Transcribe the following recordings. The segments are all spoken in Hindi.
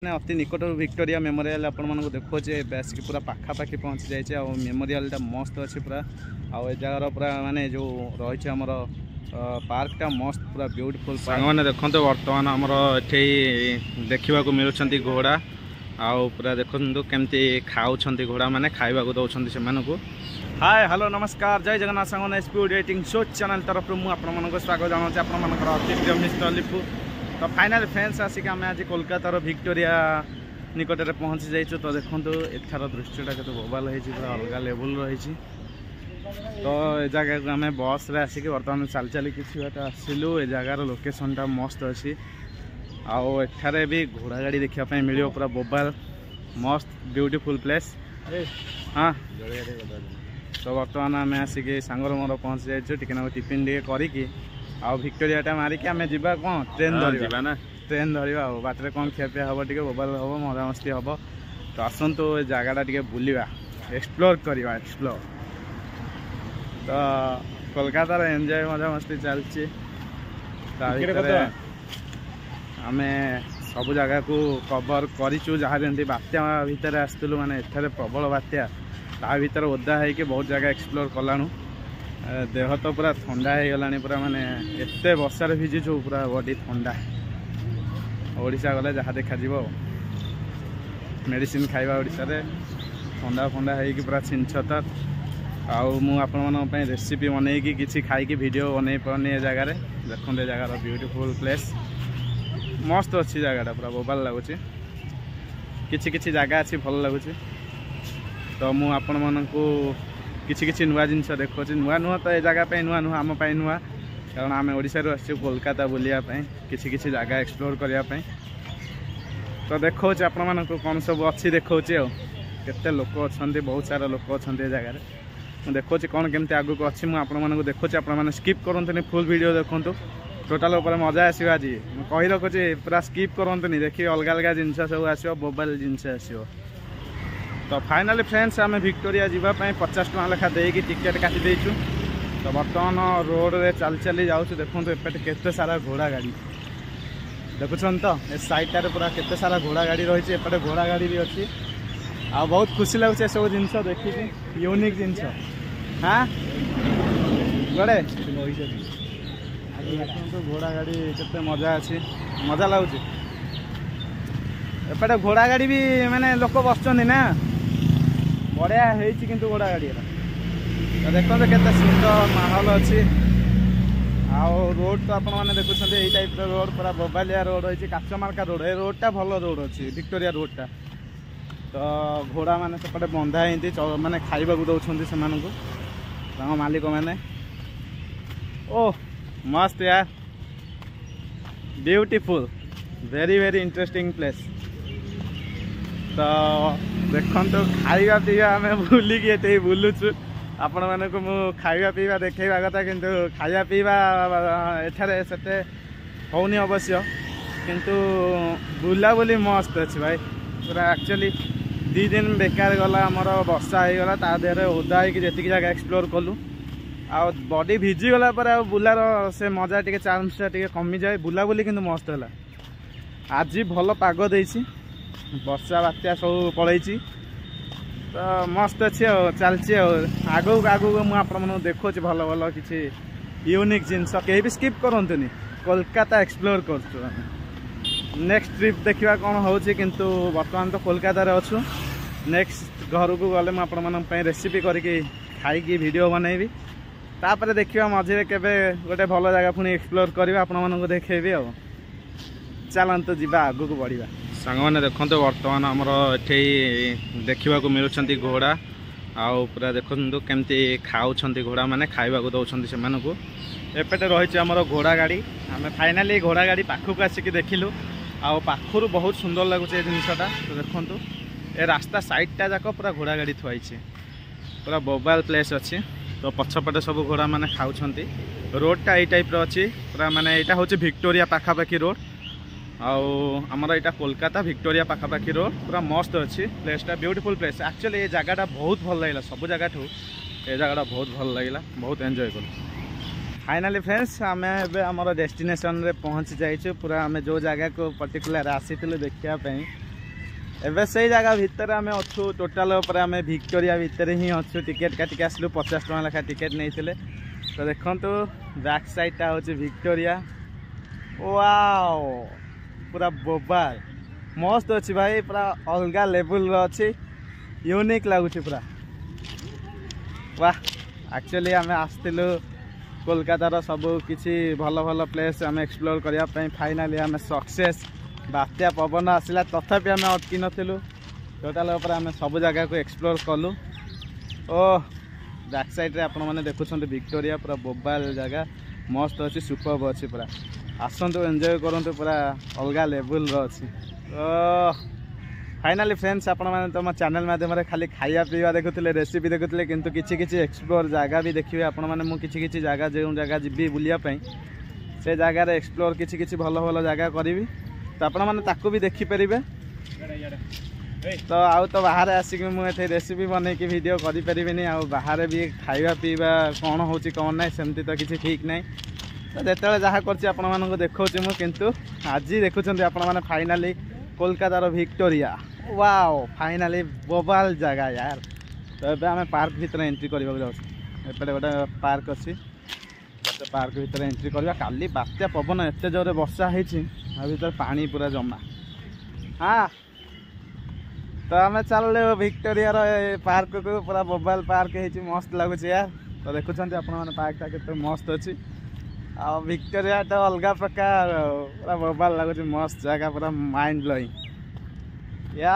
अति निकट विक्टोरिया मेमोरियल आपण देखुचे आसिक पूरा पाखापाखि पहुँची जाए मेमोरियल मस्त अच्छी पूरा आउ जगार पूरा माने जो रही आमर पार्कटा मस्त पूरा ब्यूटीफुल मैंने देखते बर्तमान आमर ये देखा मिलूँ घोड़ा आउ पूरा देखु केमती खाऊँ घोड़ा मैंने खाइबा दौरान से हाय हेलो नमस्कार जय जगन्नाथ सांगने स्पीड रेटिंग शो चैनल तरफ मुझे स्वागत जनाऊँ आपर अति प्रिय मिस्टर लिपु। तो फाइनल फ्रेंड्स आसिक आम आज कोलकातार विक्टोरिया निकट में पहुँची जाइए। तो देखो एठार दृश्यटा के बोबाल हो पूरा अलग लेवल रही। तो ये जगह को आम बस रे आसिक बर्तमान चल चली किसी बाट आसलु। ए जगार लोकेशनटा मस्त अच्छी आउ एठारे भी घोड़ा गाड़ी देखापी मिल पूरा बोबाल मस्त ब्यूटीफुल प्लेस। हाँ तो बर्तमान आम आसिक सांगर मोर पहुँची जाइए टिके टिफिन टे करी आउ विक्टोरियाटा मारिकी आम जा कौन ट्रेन धरवा ना ट्रेन धरवा बाटर कौन खियापिया हम टे बोबाल हम मजामस्ती हम। तो आसतु जगटा टे बुलवा एक्सप्लोर करवा एक्सप्लोर। तो कोलकातार एंजॉय मजामस्ती चलती आम सब जगह को कवर करूँ जहाँ जमी बात्या भितर आसलु माने एठारे प्रबल बात्या ता भर ओदा है बहुत जगह एक्सप्लोर कलाणु देह तो पूरा ठंडा हो गला पूरा माने एते वर्षार भिजिचु पूरा बॉडी ठंडा। ओडिशा गले जहाँ देखा मेडिसिन खाइबा ओडिशा रे ठंडा फंडा है पूरा छिनछतर आउ मु आपण रेसिपी बनईकी किसी खाई वीडियो बनई पानी जगार देखते जगार ब्यूटीफुल प्लेस मस्त अच्छी जगहटा पूरा बोबाल लगुच किसी जगह अच्छी भल लगुच। तो मु आपण मानू किसी नुआ जिनस देखो नुआ नुआ तो ये जगह नुआ नुआ आम नुआ कारण आम ओडिशा रू आसु कोलकाता बुलायापी किसी जगह एक्सप्लोर करने। तो देखो आपण मानू कौन सब अच्छी देखो केते लोक अच्छा बहुत सारा लोक अच्छा जगार मुझे देखो कौन केमती आगू को अच्छी मुझे देखो आप स्किप करते फुल वीडियो देखूँ टोटाल उपर मजा आस आज कही रखुची पूरा स्किप करते देखिए अलग अलग जिनस सब आसो मोबाइल जिनस आसो। तो फाइनाली फ्रेंड्स आम विक्टोरिया जावाई 50 टका लेखा देकी टिकेट काटी देचु। तो बर्तमान रोड रे चल चली जाऊँ देखो एपटे केते सारा घोड़ा गाड़ी देखुन। तो ए साइडटार पूरा केते सारा घोड़ा गाड़ी रही एपटे घोड़ा गाड़ी भी अच्छी आ बहुत खुशी लगुच सब जिनस देखिए यूनिक जिनस। हाँ गड़े तो घोड़ा गाड़ी केते मजा अच्छी मजा लगुच एपटे घोड़ा गाड़ी भी माने लोक बस ना बढ़िया है घोड़ा गाड़ी तो देखते केते सुंदर माहौल अच्छी आउ रोड तो आपण मैंने देखुं यही टाइप रोड पूरा बोबालिया रोड रही काचमार्का रोड ए रोडटा भल रोड अच्छी विक्टोरिया रोडटा। तो घोड़ा मैंने सेपटे बंधा ही माने खाइबा दौरान से मालिक मैंने ओह मस्त यार beautiful very very interesting place. तो देखो खाइबा पीवा आम बुलिकी ये बुलुचु आपण मानक मु खाइबा पीवा देखा कथा किंतु खाइबा पीवा एठारे सेते होनी अवश्य किंतु बुलाबुली मस्त अच्छी भाई पूरा एक्चुअली 2 दिन बेकार गला आमर वर्षा हो गला ता देहरे ओदा होगी जी जगह एक्सप्लोर कलु आ बॉडी भिजी गला पर आ बुलार से मजा टे चार्मसा टे कमी जाए बुलाबुली किंतु मस्त है। आज भल पाग देसी वर्षा बात्या सब पलैची तो मस्त अच्छी चलची आगू आगू मुझे देखो भल भल किसी यूनिक जिनस कहीं भी स्किप करंतुनी कोलकाता एक्सप्लोर कर नेक्स्ट ट्रिप देखा कौन हो किंतु बर्तमान तो कोलकाता अच्छु नेक्स्ट घर को गले मुझे रेसिपी करके खाई वीडियो बनैबी तापर देखा मझे केवे गोटे भल जगह पुणी एक्सप्लोर करवा आपको देखेबी आ चलतु जा आगू को बढ़िया सांग मैंने देखते बर्तमान आमर ये देखा मिलूँ घोड़ा आउ पूरा देखु केमती खाऊँ घोड़ा मैंने खाइबा दौरान से एपटे रही आमर घोड़ा गाड़ी आम फाइनाली घोड़ा गाड़ी पाखक आसिक देखिलु आउ पाखर बहुत सुंदर लगुच जिनसटा। तो देखु ए रास्ता साइडटा जाक पूरा घोड़ा गाड़ी थुआई पूरा बोबाल प्लेस अच्छी। तो पछपटे सब घोड़ा मैंने खाऊँ रोडटा यही टाइप अच्छी पूरा माने यहाँ हूँ विक्टोरिया पाखापाखि रोड आउ आमर यहाँ कोलकाता विक्टोरिया पाखापाखि रोड पूरा मस्त अच्छी प्लेसटा ब्यूटीफुल प्लेस एक्चुअली ये जगहटा बहुत भल लगे सब जगह ये जगहटा बहुत भल लगे बहुत एंजॉय कलु। फाइनाली फ्रेंड्स आम एम डेस्टिनेशन रे पहुँची जाइए पूरा आम जो जगह को पर्टिकुलर आसी देखापी एबे से जगह भितर आम अच्छु टोटाल आम विक्टोरिया भितर ही अच्छु टिकेट काटिक आसलु 50 टका लेखा टिकेट नहीं तो देखु बैक साइडटा हूँ विक्टोरिया वाओ पूरा बोबाल मस्त अच्छी भाई पूरा अलग लेवल अच्छी यूनिक लगुच पूरा वाह एक्चुअली आम आसलु कोलकातार सब किसी भल भल प्लेस आम एक्सप्लोर करने फाइनाली आम सक्सेस बात्या पवन आसला तथापि आम अटकी नथिलु टोटाल आम सब जगह को एक्सप्लोर कलु ओह बैक साइड रे आपण मैंने देखुं विक्टोरिया पूरा बोबाल जगह मस्त अच्छी सुपर्ब अच्छी पूरा आसतु एंजॉय करूँ पूरा अलग लेवल अच्छी फाइनाली फ्रेंड्स आपण मैंने तुम चैनल माध्यम खाली खाया पीवा देखुले रेसिपी देखुले किंतु किछि एक्सप्लोर जगह भी देखिए आपण मैंने मुझे किछि जगह जो जगह जी बुलापी से जगार एक्सप्लोर किछि भल भल जगह करी तो आपण मैंने ताकू भी देखिपारे तो आउ तो बाहर आसिक मुझे रेसिपी बनईकि वीडियो करें आउ बाहर भी खाଇବା पीवा कौन हो कौन ना सेमती तो किसी ठीक ना तो जो जहाँ कर देखा किंतु आज देखुं आपण मैंने फाइनाली कोलकातार विक्टोरिया वाओ फाइनाली बोबाल जगह यार तो ये आम पार्क भितर एंट्री करने जापटे गोटे पार्क अच्छी पार्क भितर एंट्री करवा काली बात्या पवन एत जोरे वर्षा होती भर पानी पूरा जमा हाँ तो आम चल विक्टोरिया पार्क को पूरा बोबाल पार्क है मस्त लगुच यार तो देखुं आपण पार्कटा के मस्त अच्छी आ विक्टोरिया तो अलग प्रकार पूरा बोबाल लगुच मस्त जगह पूरा माइंड ब्लोइंग या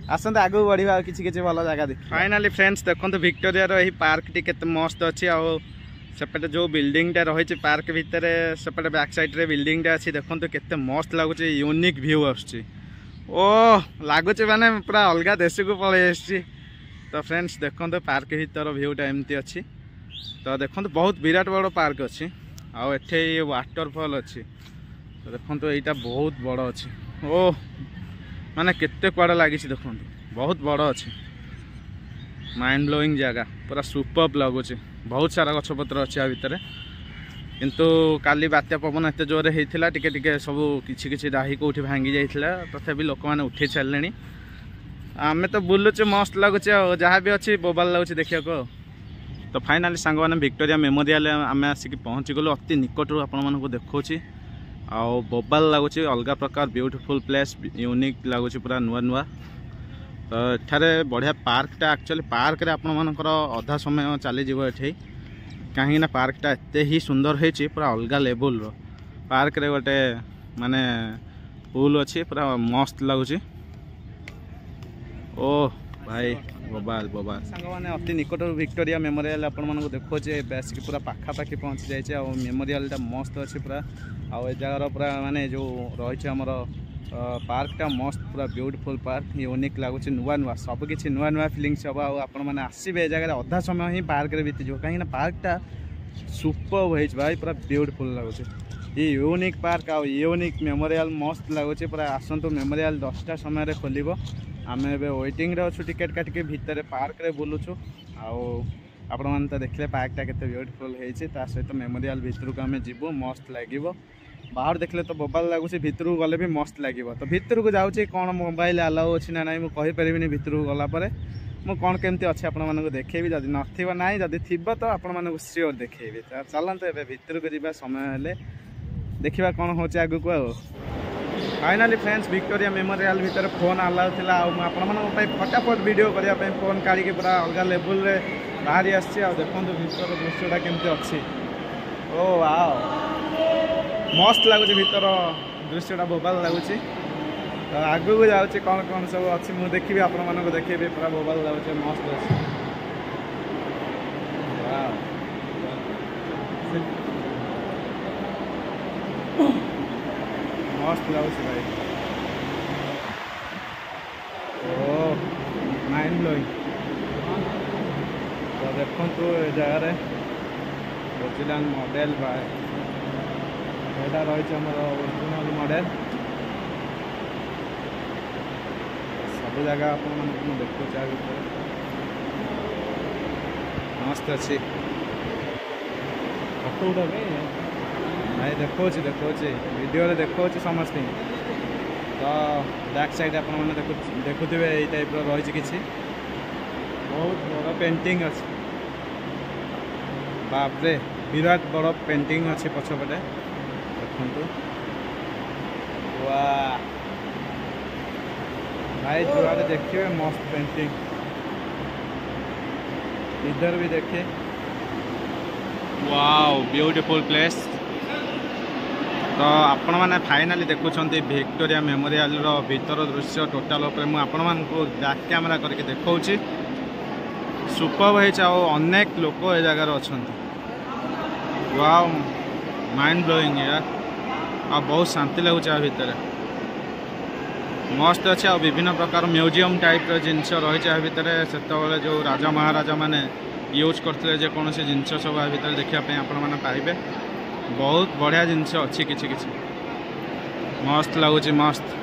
आसते आगू बढ़िया किसी भल जगह देख फाइनाली फ्रेंड्स देखो विक्टोरिया रही पार्क टी केते मस्त अच्छी सेपटे जो बिल्डिंगटा रही पार्क भितर सेपटे बैक साइड रे बिल्डिंगटा अच्छी देखो केते मस्त लगुच यूनिक व्यू आसुची ओ लगुच माने पूरा अलग देश को पलि तो फ्रेंड्स देखो पार्क भीतर भ्यूटा एमती अच्छी तो देखो बहुत विराट बड़ पार्क अच्छी आठे वाटरफॉल अच्छी तो देखो यहाँ बहुत बड़ अच्छी ओ माने केते कुआड़ लगी देखो बहुत बड़ अच्छी माइंड ब्लोइंग जगह पूरा सुपर्ब लगुच बहुत सारा गछपत्र अच्छी आ भितर किंतु काली बात्या पवन एत जोरे होता टिके सब किसी डाही कौटी भांगी जाइए तथापि लोक मैंने उठे सारे आम तो बुलुचे मस्त लगुच जहाँ भी अच्छी बोबाल लगुच देखा तो फाइनाली सांग मैंने विक्टोरिया मेमोरियल आम आसिक पहुँची गलु अति निकटू आपण देखा आउ बोबाल लगुच अलग प्रकार ब्यूटीफुल प्लेस यूनिक लगुच पूरा नुआ नुआ तो एठारे बढ़िया पार्कटा एक्चुअली पार्क रे आपण मानकर अधा समय चलीज ये कहीं पार्कटा एते ही सुंदर है पूरा अलग लेवल रो पार्क रे गोटे माने पूल अच्छी पूरा मस्त लगुच ओ भाई बोबाल बोबाल सांग मैंने अति निकट विक्टोरिया मेमोरियल आपण मानक देखोचे बेसिक पूरा पाखापाखि पहुँची जाइए और मेमोरियलटा मस्त अच्छी पूरा आउ जगार पूरा माने जो रही आमर पार्कटा मस्त पूरा ब्यूटीफुल पार्क यूनिक लगुच नुआ नुआ सब किसी नुआ नुआ फिलिंग्स हम आपण मैंने आसबे जगह अधा समय ही पार्क रे बीतीज कहीं पार्कटा सुपर्ब है भाई पूरा ब्यूटीफुल लगुच ये यूनिक पार्क आ यूनिक मेमोरियल मस्त लगुच पूरा आसतु मेमोरियल 10टा समय खोल आम ए वेटिंग रे अच्छु टिकेट काटिक भितर पार्क रे बुलुचु आपण मैंने तो देखले पार्कटा केते ब्यूटीफुल है सहित मेमोरियल भितर को आम जीवु मस्त लगे बाहर देखले तो बोबाल लगुच भितर को गले भी मस्त लगे तो भितर को जाऊँगी कौन मोबाइल अलाउ अच्छी ना ना मुझे कहीपरि भितर को गलापर मुझे कौन केमती अच्छे आपको देखेबी जदि नथिबा नाई जदि थिबा तो आपको सियोर देखेबी चलते ए भितर को जावा समय देखा कौन हो आगू को फाइनाली फ्रेंड्स विक्टोरिया मेमोरियल भितर फोन अलाउ थी आप फटाफट वीडियो करने फोन काढ़ी पूरा अलग लेवल रे बाहरी आसी देखो भर दृश्यटा केमती अच्छी ओ वाओ मस्त लगुच भर दृश्यटा बोबाल लगुच तो आगू को जाऊँगी कौन कौन सब अच्छी मुझे देखी आपको देखेबी पूरा बोबाल लगुच मस्त अच्छे मस्त लगुच भाई ओ माइंड ब्लोइंग तो देखो जगार ओरिजिनल मॉडल यहाँ रही ओरिजिनल मॉडल सब जगह आप देखो मस्त अच्छी फोटो उठा भाई देखो वीडियो देखो समस्त तो बैक साइड आप देखुवे ये टाइप रही किसी बहुत बड़ पेंटिंग अच्छे बापरे विराट बड़ पेंटिंग अच्छे पछपटे देखु वाह भाई जुआड़े देखिए मस्त पेंटिंग इधर भी देखिए वाओ ब्यूटीफुल प्लेस। तो आपण मैंने फाइनाली देखुं विक्टोरिया मेमोरियल भीतर दृश्य टोटाल मुझे आपण मानक बैक कैमेरा करके देखा सुपर हो अनेक लोक ए जगार अच्छा वाओ माइंड ब्लोइंग यार आ बहुत शांति लगुच भितर मस्त अच्छे आ विभिन्न प्रकार म्यूजियम टाइप जिनस रही भितर से जो राजा महाराजा माने यूज करते जेकोसी जिनस सब भितर देखापी आपण मैंने पाइबे बहुत बढ़िया जिनस अच्छी किछि किछि मस्त लगुच मस्त।